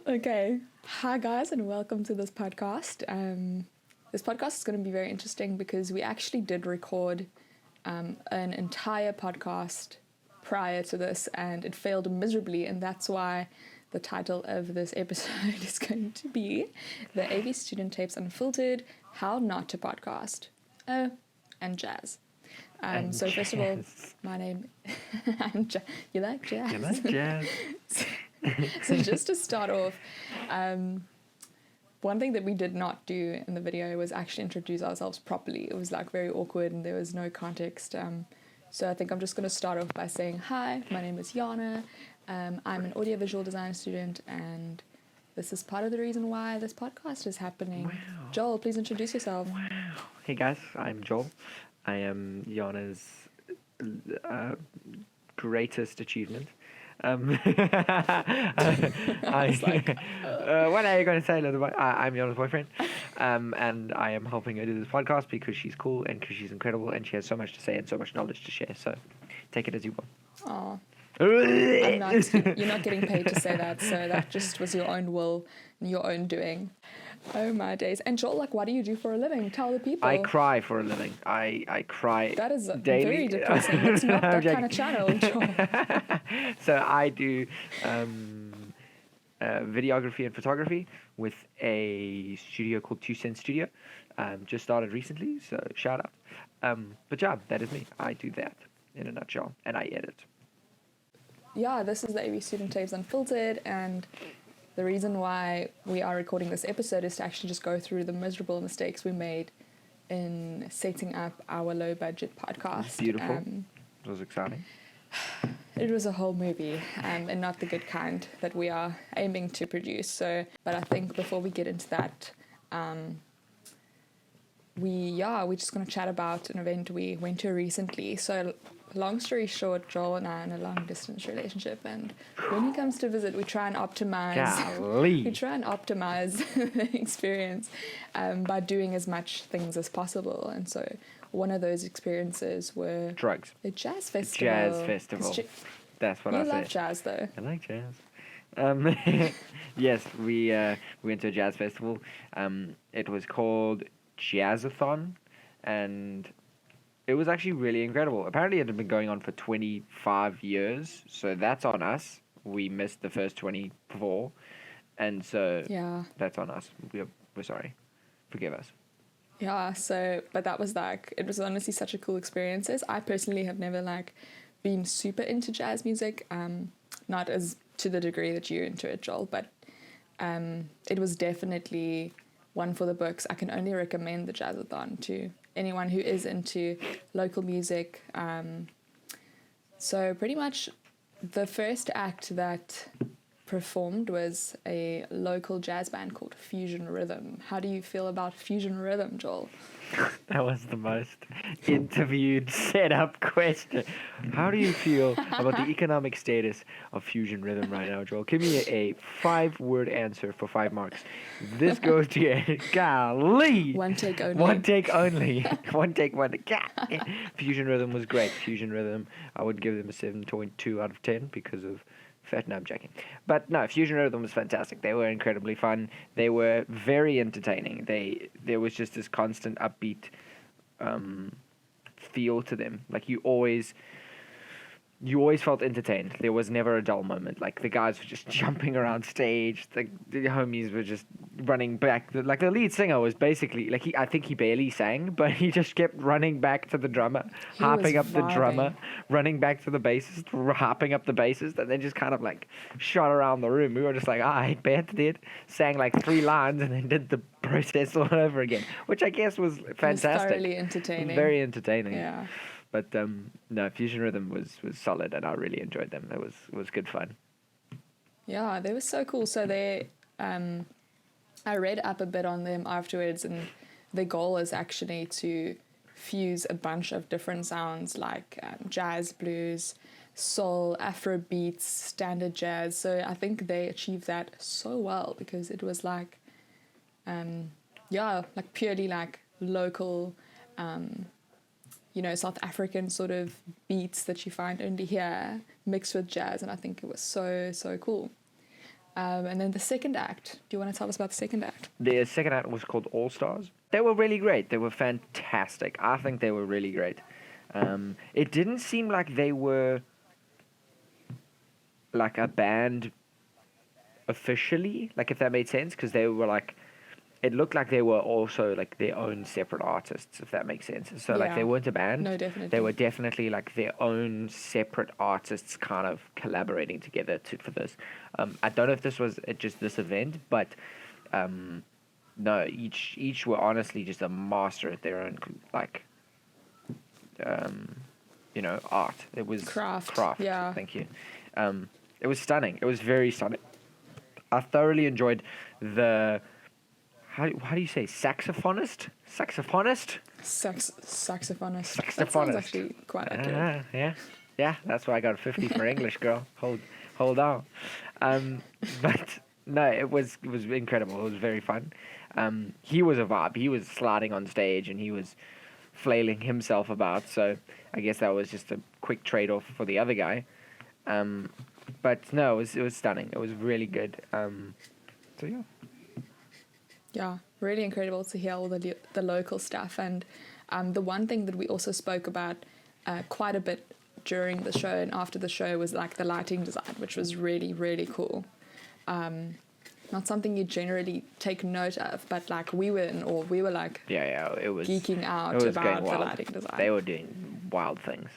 Okay. Hi, guys, and welcome to this podcast. This podcast is going to be very interesting because we actually did record an entire podcast prior to this and it failed miserably, and that's why the title of this episode is going to be The AV Student Tapes Unfiltered, How Not to Podcast. Oh, and jazz. So first of all, my name... You like jazz? You like jazz? So just to start off, one thing that we did not do in the video was actually introduce ourselves properly. It was like very awkward and there was no context. So I think I'm just going to start off by saying, hi, my name is Yana. I'm an audiovisual design student and this is part of the reason why this podcast is happening. Wow. Joel, please introduce yourself. Wow. Hey guys, I'm Joel. I am Yana's greatest achievement. What are you going to say, little boy? I'm Yana's boyfriend, and I am helping her do this podcast because she's cool and because she's incredible and she has so much to say and so much knowledge to share. So take it as you want. Oh, you're not getting paid to say that, so that just was your own will and your own doing. Oh my days. And Joel, why do you do for a living? Tell the people. I cry for a living. I cry That is daily. Very depressing. It's not that kind of channel, Joel. So I do videography and photography with a studio called 2 Cent Studio. Just started recently, so shout out. But yeah, that is me. I do that in a nutshell, and I edit. Yeah, this is the AV Student Tapes Unfiltered, and the reason why we are recording this episode is to actually just go through the miserable mistakes we made in setting up our low-budget podcast. Beautiful. It was exciting. It was a whole movie, and not the good kind that we are aiming to produce. So, but I think before we get into that, we're just going to chat about an event we went to recently. So, long story short, Joel and I are in a long-distance relationship, and when he comes to visit, we try and optimize. We try and optimize the experience by doing as much things as possible. And so, one of those experiences were drugs. A jazz festival. That's what I said. You love jazz, though. I like jazz. Yes, we went to a jazz festival. It was called Jazzathon, and it was actually really incredible. Apparently, it had been going on for 25 years, so that's on us. We missed the first 24, and so that's on us. We're sorry. Forgive us. Yeah, but that was it was honestly such a cool experience. I personally have never been super into jazz music, not as to the degree that you're into it, Joel, but it was definitely one for the books. I can only recommend the Jazzathon to anyone who is into local music. So pretty much the first act that performed was a local jazz band called Fusion Rhythm. How do you feel about Fusion Rhythm, Joel? That was the most interviewed, set-up question. How do you feel about the economic status of Fusion Rhythm right now, Joel? Give me a 5-word answer for 5 marks. This goes to you. Golly! One take only. One take only. One take. Fusion Rhythm was great. Fusion Rhythm, I would give them a 7.2 out of 10 because of... No, I'm joking. But no, Fusion Rhythm was fantastic. They were incredibly fun. They were very entertaining. There was just this constant upbeat feel to them. You always felt entertained. There was never a dull moment. The guys were just jumping around stage. The homies were just running back. The lead singer was basically I think he barely sang, but he just kept running back to the drummer, harping up the drummer, running back to the bassist, harping up the bassist, and then just kind of shot around the room. We were just I bet did, sang 3 lines, and then did the process all over again, which I guess was fantastic. It was thoroughly entertaining. Very entertaining. Yeah. But no, Fusion Rhythm was solid, and I really enjoyed them. It was good fun. Yeah, they were so cool. So I read up a bit on them afterwards, and their goal is actually to fuse a bunch of different sounds jazz, blues, soul, Afro beats, standard jazz. So I think they achieved that so well because it was purely local. South African sort of beats that you find only here mixed with jazz, and I think it was so cool. And then the second act. Do you want to tell us about the second act? The second act was called All Stars. They were really great. They were fantastic. I think they were really great. It didn't seem like they were like a band officially, like if that made sense, because they were like, it looked like they were also like their own separate artists, if that makes sense. So like Yeah. they weren't a band. No, definitely. They were definitely like their own separate artists, kind of collaborating together for this. I don't know if this was just this event, but no, each were honestly just a master at their own like art. It was Craft. Yeah. Thank you. It was stunning. It was very stunning. I thoroughly enjoyed the how do you say saxophonist? Saxophonist. That sounds actually quite accurate. Yeah. That's why I got a 50 for English, girl. Hold on. But no, it was incredible. It was very fun. He was a vibe. He was sliding on stage and he was flailing himself about. So I guess that was just a quick trade off for the other guy. But no, it was stunning. It was really good. So yeah. Yeah, really incredible to hear all the local stuff. And the one thing that we also spoke about quite a bit during the show and after the show was like the lighting design, which was really, really cool. Not something you generally take note of, but like we were in awe. We were like it was geeking out it was about going the wild. lighting design. They were doing wild things.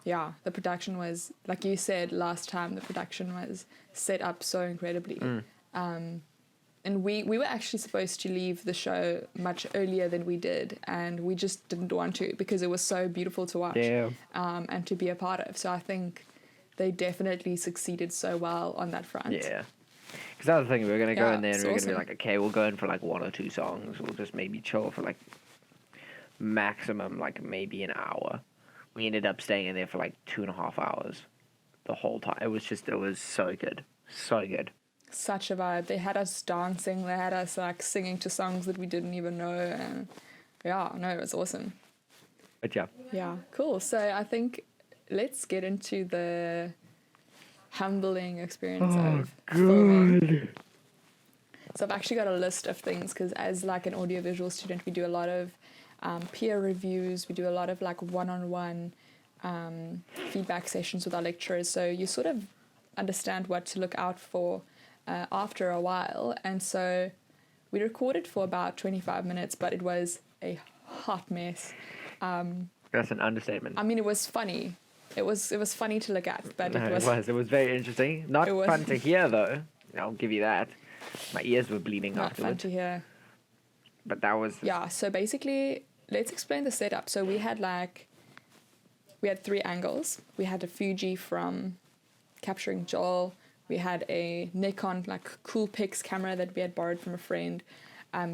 Yeah, the production was, like you said last time, the production was set up so incredibly. And we were actually supposed to leave the show much earlier than we did, and we just didn't want to because it was so beautiful to watch and to be a part of. So I think they definitely succeeded so well on that front. Yeah. Because that was the thing, we were going to go in there and we were going to be awesome. like, okay, we'll go in for like 1 or 2 songs. We'll just maybe chill for like maximum like maybe an hour. We ended up staying in there for like 2.5 hours the whole time. It was so good. So good. Such a vibe. They had us dancing. They had us like singing to songs that we didn't even know. And yeah, no, it was awesome. But yeah. Yeah, cool. So I think let's get into the humbling experience of filming. So I've actually got a list of things because as like an audiovisual student, we do a lot of peer reviews. We do a lot of like one-on-one feedback sessions with our lecturers. So you sort of understand what to look out for after a while. And so we recorded for about 25 minutes, but it was a hot mess. That's an understatement. I mean, it was funny. It was funny to look at, but It was very interesting. Not fun to hear though. I'll give you that. My ears were bleeding not afterwards. fun to hear. But that was Yeah, so basically, let's explain the setup. So we had 3 angles. We had a Fuji from capturing Joel. We had a Nikon like Coolpix camera that we had borrowed from a friend,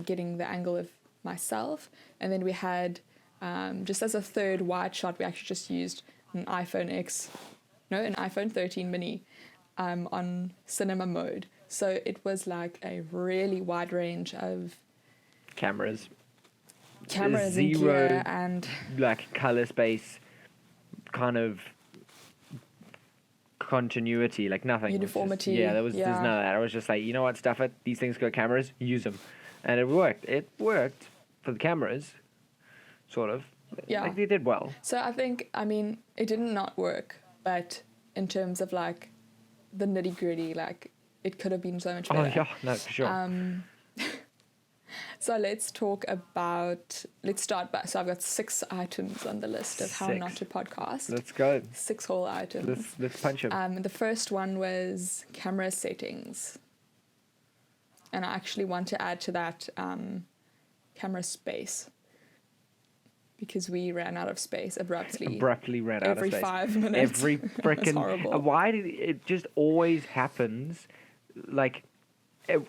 getting the angle of myself. And then we had, just as a third wide shot, we actually just used an iPhone 13 mini on cinema mode. So it was like a really wide range of cameras and Zero, gear and like color space, kind of continuity, like nothing. Uniformity. There's none of that. I was just like, you know what, stuff it. These things got cameras, use them, and it worked. It worked for the cameras, sort of. Yeah. Like they did well. So I think, I mean, it didn't not work, but in terms of like the nitty gritty, like it could have been so much better. Oh yeah, no, for sure. So let's start by, so I've got 6 items on the list of how 6. not to podcast. Let's go. 6 whole items. Let's punch him. The first one was camera settings. And I actually want to add to that camera space. Because we ran out of space abruptly. Ran out of space. Every 5 minutes. Every freaking... horrible. Why did it just always happens, like...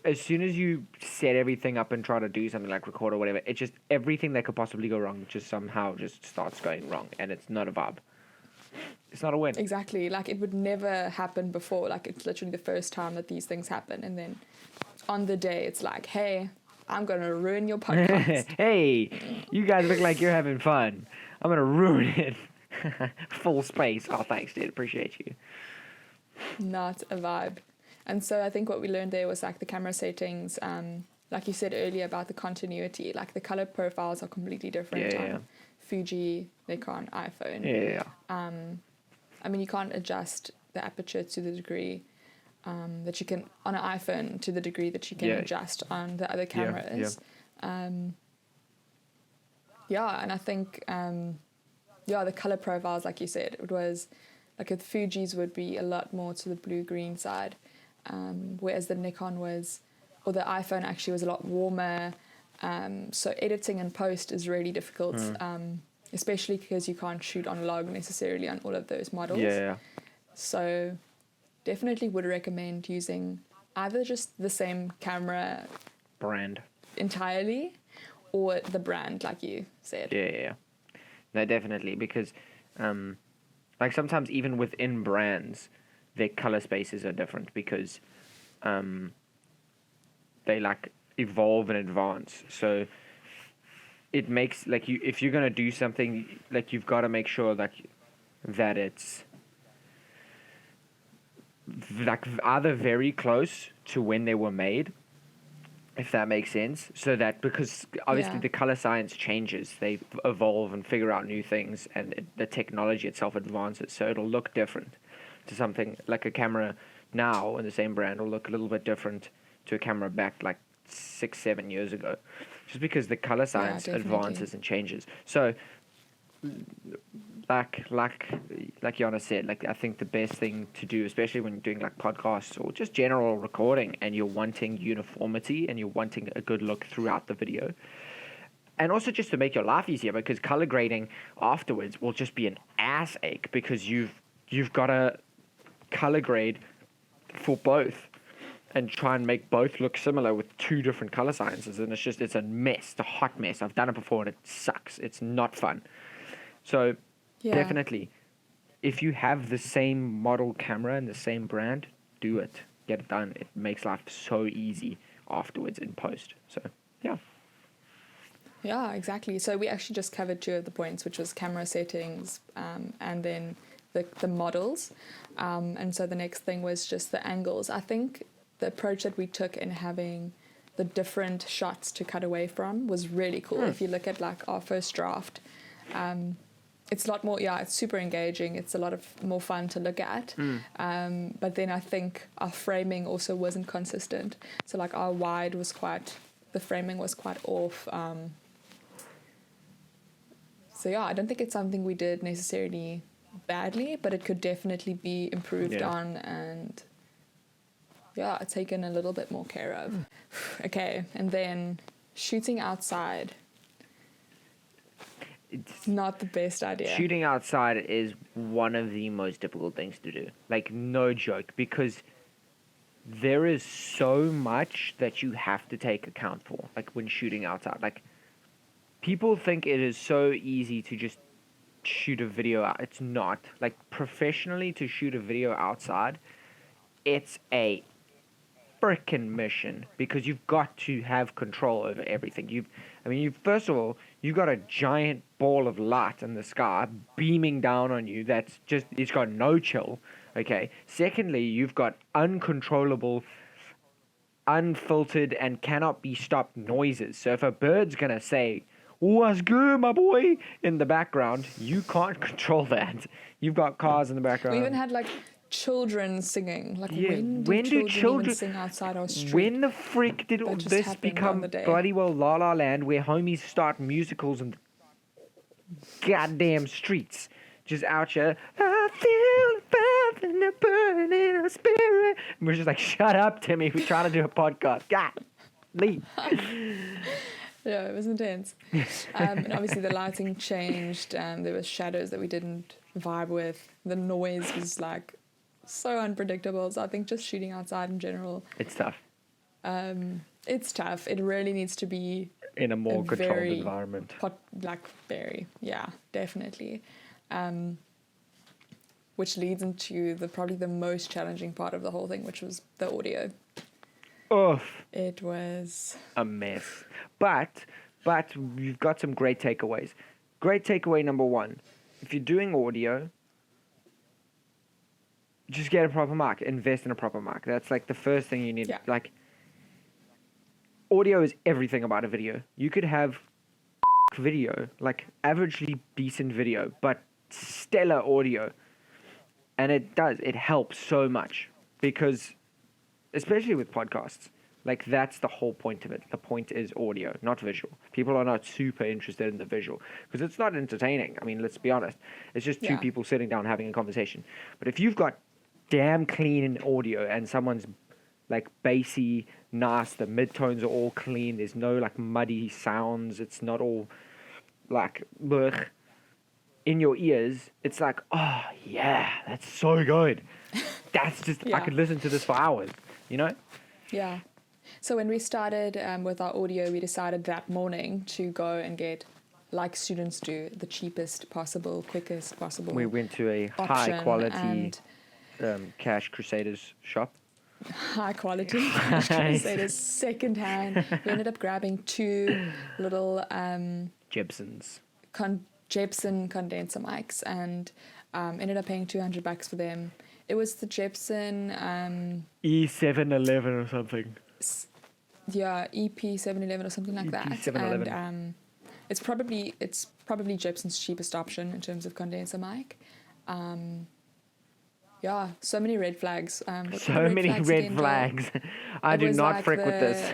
As soon as you set everything up and try to do something like record or whatever, it just everything that could possibly go wrong just somehow just starts going wrong, and it's not a vibe. It's not a win. Exactly. Like it would never happen before. Like it's literally the first time that these things happen, and then on the day it's like, hey, I'm gonna ruin your podcast. Hey, you guys look like you're having fun. I'm gonna ruin it. Full space. Oh, thanks, dude. Appreciate you. Not a vibe. And so I think what we learned there was like the camera settings, like you said earlier about the continuity, like the color profiles are completely different on Fuji, Nikon, iPhone. Yeah. I mean, you can't adjust the aperture to the degree that you can on an iPhone to the degree that you can adjust on the other cameras. And I think the color profiles, like you said, it was like with Fuji's would be a lot more to the blue-green side, whereas the Nikon was, or the iPhone actually was a lot warmer. So editing and post is really difficult, especially because you can't shoot on log necessarily on all of those models. Yeah. So definitely would recommend using either just the same camera Brand. entirely or the brand, like you said. Yeah. No, definitely, because like sometimes even within brands, their color spaces are different because they like evolve and advance. So it makes like if you're gonna do something, like you've got to make sure that it's like either very close to when they were made, if that makes sense, so that because obviously the color science changes, they evolve and figure out new things, and the technology itself advances, so it'll look different to something like a camera now in the same brand will look a little bit different to a camera back like 6-7 years ago, just because the color science advances and changes. So like Yana said, like I think the best thing to do, especially when you're doing like podcasts or just general recording and you're wanting uniformity and you're wanting a good look throughout the video, and also just to make your life easier, because color grading afterwards will just be an ass ache because you've got to color grade for both and try and make both look similar with two different color sciences, and it's a mess. It's a hot mess. I've done it before and it sucks. It's not fun. So definitely, if you have the same model camera and the same brand, do it. Get it done. It makes life so easy afterwards in post. So, yeah. Yeah, exactly. So we actually just covered two of the points, which was camera settings and then the models. And so the next thing was just the angles. I think the approach that we took in having the different shots to cut away from was really cool. If you look at like our first draft, it's a lot more, it's super engaging. It's a lot of more fun to look at. But then I think our framing also wasn't consistent. So like our wide was the framing was quite off. So I don't think it's something we did necessarily badly, but it could definitely be improved on and taken a little bit more care of. Okay, and then shooting outside. It's not the best idea. Shooting outside is one of the most difficult things to do. Like, no joke, because there is so much that you have to take account for, like, when shooting outside. Like, people think it is so easy to just shoot a video out. It's not. Like, professionally, to shoot a video outside, it's a freaking mission, because you've got to have control over everything. First of all, you've got a giant ball of light in the sky beaming down on you it's got no chill, okay? Secondly, you've got uncontrollable, unfiltered, and cannot be stopped noises. So if a bird's gonna say, "What's good, my boy?" in the background, you can't control that. You've got cars in the background. We even had like children singing. Like, when do children even sing outside our street? When the freak did all this become bloody well La La Land, where homies start musicals in the goddamn streets? Just out here, I feel the fire in the burning spirit. And we're just like, shut up, Timmy. We're trying to do a podcast. God, leave. Yeah, it was intense. And obviously the lighting changed. There was shadows that we didn't vibe with. The noise was like so unpredictable. So I think just shooting outside in general, it's tough. It's tough. It really needs to be in a more controlled environment. Definitely. Which leads into probably the most challenging part of the whole thing, which was the audio. It was a mess. But you've got some great takeaways. Great takeaway number one: if you're doing audio, just get a proper mic. Invest in a proper mic. That's like the first thing you need. Yeah. Like, audio is everything about a video. You could have video, like averagely decent video, but stellar audio. And it helps so much because, especially with podcasts, like that's the whole point of it. The point is audio, not visual. People are not super interested in the visual because it's not entertaining. I mean, let's be honest. It's just two Yeah. people sitting down having a conversation. But if you've got damn clean audio and someone's like bassy, nice, the midtones are all clean, there's no like muddy sounds, it's not all like blech in your ears, it's like, oh yeah, that's so good. That's just, I Yeah. could listen to this for hours, you know? Yeah. So when we started with our audio, we decided that morning to go and get, like students do, the cheapest possible, quickest possible We went to a option high quality and Cash Crusaders shop. high quality Crusaders secondhand. We ended up grabbing 2 little Gibsons. Jepson condenser mics and ended up paying $200 for them. It was the Jepson E711 or something. EP711 or something like that. EP711. And it's probably Jepson's cheapest option in terms of condenser mic. Yeah, so many red flags. What were the So many red again, Joel? flags. I It do was not like frick with this.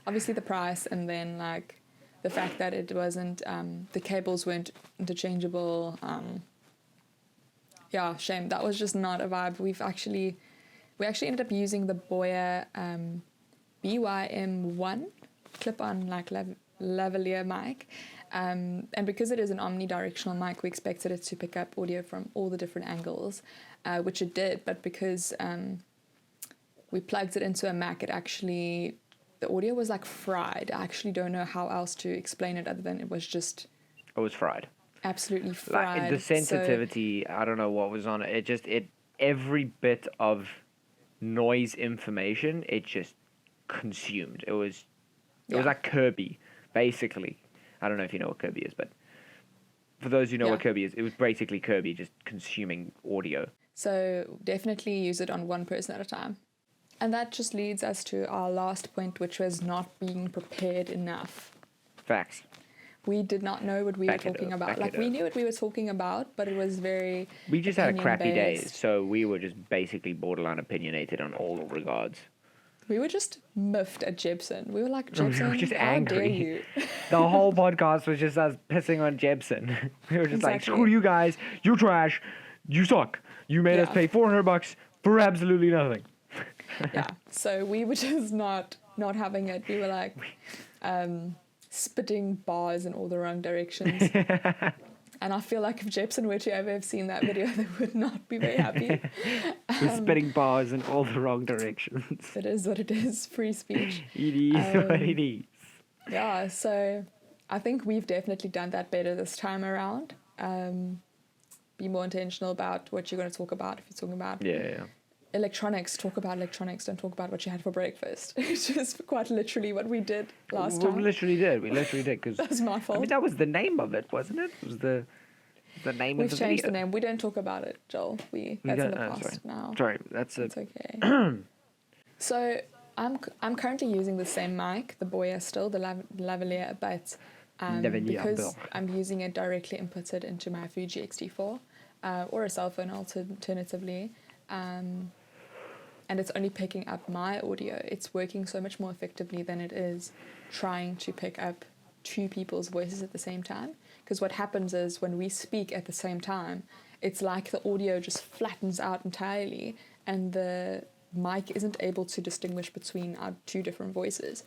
Obviously the price, and then like the fact that it wasn't the cables weren't interchangeable. Yeah, shame. That was just not a vibe. We actually ended up using the Boya BYM1 clip-on like lavalier mic. And because it is an omnidirectional mic, we expected it to pick up audio from all the different angles, which it did. But because we plugged it into a Mac, the audio was like fried. I actually don't know how else to explain it other than it was just It was fried. absolutely fried. Like the sensitivity, I don't know what was on it. Every bit of noise information, it just consumed. It was like Kirby, basically. I don't know if you know what Kirby is, but for those who know what Kirby is, it was basically Kirby just consuming audio. So definitely use it on one person at a time. And that just leads us to our last point, which was not being prepared enough. Facts. We did not know what we were talking about. Like, we knew what we were talking about, but it was very We just had a crappy day, opinion-based. so we were just basically borderline opinionated on all regards. We were just miffed at Jepson. We were like, Jepson, We were just how dare angry. you? The whole podcast was just us pissing on Jepson. We were just like, Exactly. screw you guys, you trash, you suck. You made us Yeah. pay $400 for absolutely nothing. Yeah. So we were just not having it. We were like spitting bars in all the wrong directions. And I feel like if Jepson were to ever have seen that video, they would not be very happy. We're spitting bars in all the wrong directions. It is what it is, free speech. It is what it is. Yeah, so I think we've definitely done that better this time around. Be more intentional about what you're going to talk about. If you're talking about Yeah. electronics, talk about electronics. Don't talk about what you had for breakfast. It's just quite literally what we did last We time. literally did. Because That was my fault. I mean, that was the name of it, wasn't it? It was the name We've of the changed video. the name. We don't talk about it, Joel. That's in don't- the oh, past sorry. now. Sorry, that's a It's okay. So I'm currently using the same mic, the Boya still, the lavalier, but Lavalier, because Bill. I'm using it directly inputted into my Fuji X-T4 or a cell phone alternatively, and it's only picking up my audio, it's working so much more effectively than it is trying to pick up 2 people's voices at the same time. Because what happens is when we speak at the same time, it's like the audio just flattens out entirely and the mic isn't able to distinguish between our 2 different voices.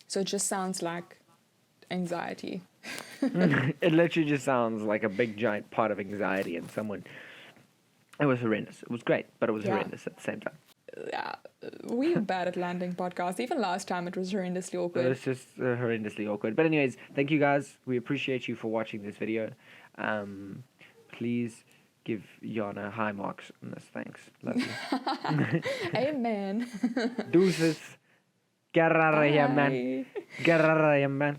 So it just sounds like anxiety. It literally just sounds like a big giant pot of anxiety and someone. It was horrendous. It was great, but it was Yeah. horrendous at the same time. Yeah, we are bad at landing podcasts. Even last time it was horrendously It awkward. was just horrendously awkward. But anyways, thank you guys. We appreciate you for watching this video. Please give Yana high marks on this. Thanks. Love you. Amen. Deuces. Get out of here, man. Bye. Get out of here, man.